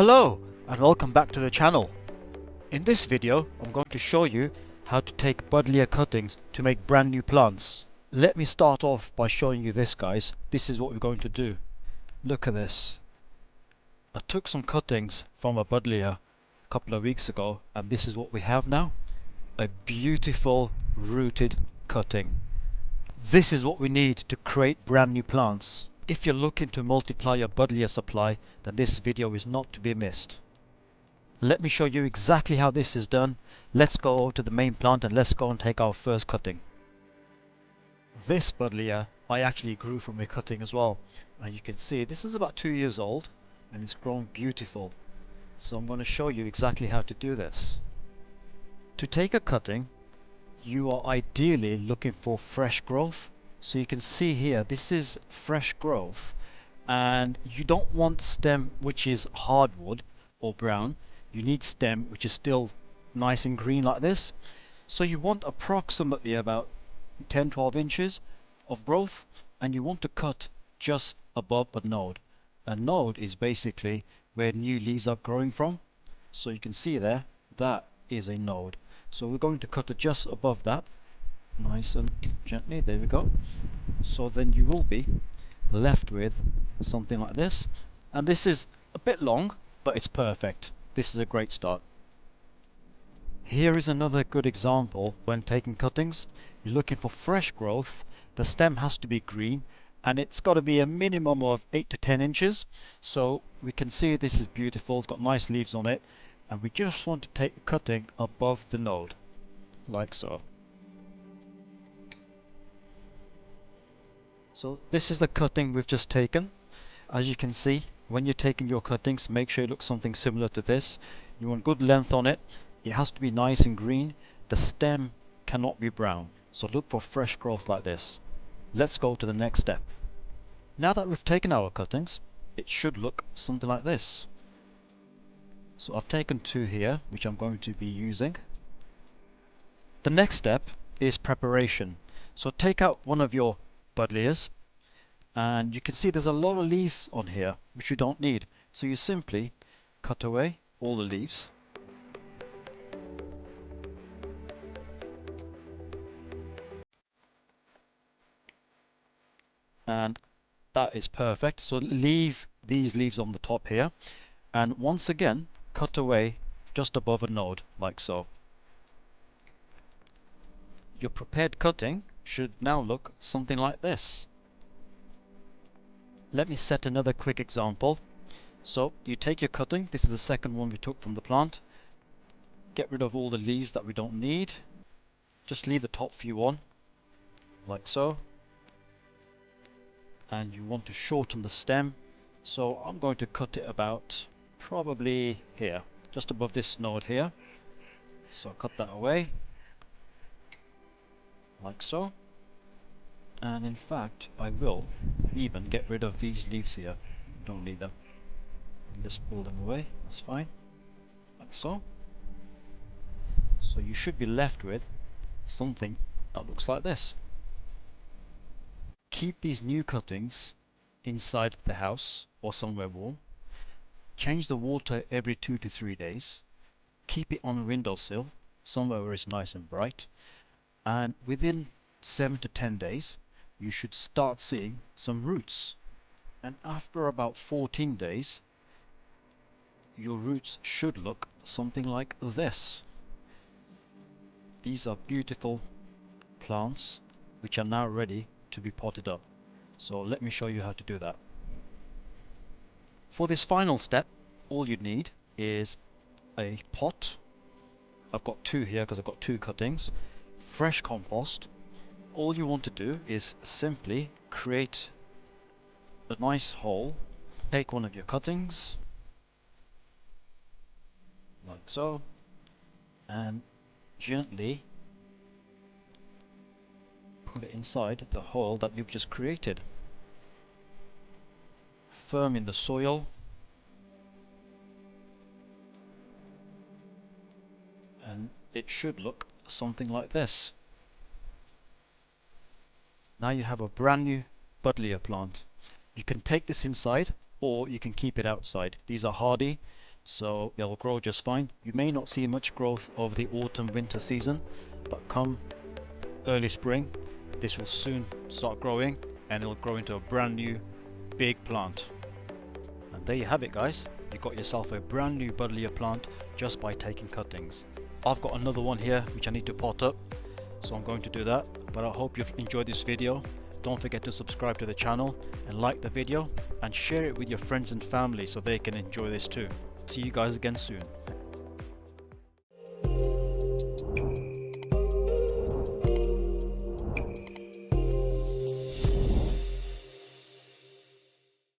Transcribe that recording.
Hello and welcome back to the channel. In this video I'm going to show you how to take Buddlea cuttings to make brand new plants. Let me start off by showing you this, guys. This is what we're going to do. Look at this. I took some cuttings from a Buddlea a couple of weeks ago and this is what we have now. A beautiful rooted cutting. This is what we need to create brand new plants. If you're looking to multiply your Buddlea supply, then this video is not to be missed. Let me show you exactly how this is done. Let's go over to the main plant and let's go and take our first cutting. This Buddlea I actually grew from a cutting as well, and you can see this is about 2 years old and it's grown beautiful. So I'm going to show you exactly how to do this. To take a cutting, you are ideally looking for fresh growth. So you can see here, this is fresh growth, and you don't want stem which is hardwood or brown. You need stem which is still nice and green like this. So you want approximately about 10-12 inches of growth, and you want to cut just above a node. A node is basically where new leaves are growing from. So you can see there, that is a node. So we're going to cut it just above that, nice and gently. There we go. So then you will be left with something like this, and this is a bit long but it's perfect. This is a great start. Here is another good example when taking cuttings. You're looking for fresh growth. The stem has to be green and it's got to be a minimum of 8 to 10 inches. So we can see this is beautiful, it's got nice leaves on it, and we just want to take the cutting above the node like so. So this is the cutting we've just taken. As you can see, when you're taking your cuttings, make sure it looks something similar to this. You want good length on it. It has to be nice and green. The stem cannot be brown. So look for fresh growth like this. Let's go to the next step. Now that we've taken our cuttings, it should look something like this. So I've taken 2 here, which I'm going to be using. The next step is preparation. So take out one of your Buddleas, and you can see there's a lot of leaves on here which you don't need. So you simply cut away all the leaves. And that is perfect. So leave these leaves on the top here, and once again cut away just above a node like so. Your prepared cutting should now look something like this. Let me set another quick example. So you take your cutting, this is the second one we took from the plant. Get rid of all the leaves that we don't need. Just leave the top few on, like so. And you want to shorten the stem. So I'm going to cut it about probably here, just above this node here. So cut that away, like so. And in fact, I will even get rid of these leaves here. Don't need them. Just pull them away, that's fine, like so. So you should be left with something that looks like this. Keep these new cuttings inside the house or somewhere warm. Change the water every 2 to 3 days. Keep it on a windowsill, somewhere where it's nice and bright. And within 7 to 10 days, you should start seeing some roots. And after about 14 days, your roots should look something like this. These are beautiful plants which are now ready to be potted up. So let me show you how to do that. For this final step, all you need is a pot. I've got 2 here because I've got 2 cuttings. Fresh compost. All you want to do is simply create a nice hole. Take one of your cuttings, like so, and gently put it inside the hole that you've just created. Firm in the soil, and it should look something like this. Now you have a brand new Buddlea plant. You can take this inside or you can keep it outside. These are hardy. so it'll grow just fine. You may not see much growth over the autumn winter season, but come early spring this will soon start growing and it'll grow into a brand new big plant. And there you have it, guys. You got yourself a brand new Buddleja plant just by taking cuttings. I've got another one here which I need to pot up, so I'm going to do that. But I hope you've enjoyed this video. Don't forget to subscribe to the channel and like the video and share it with your friends and family so they can enjoy this too. See you guys again soon.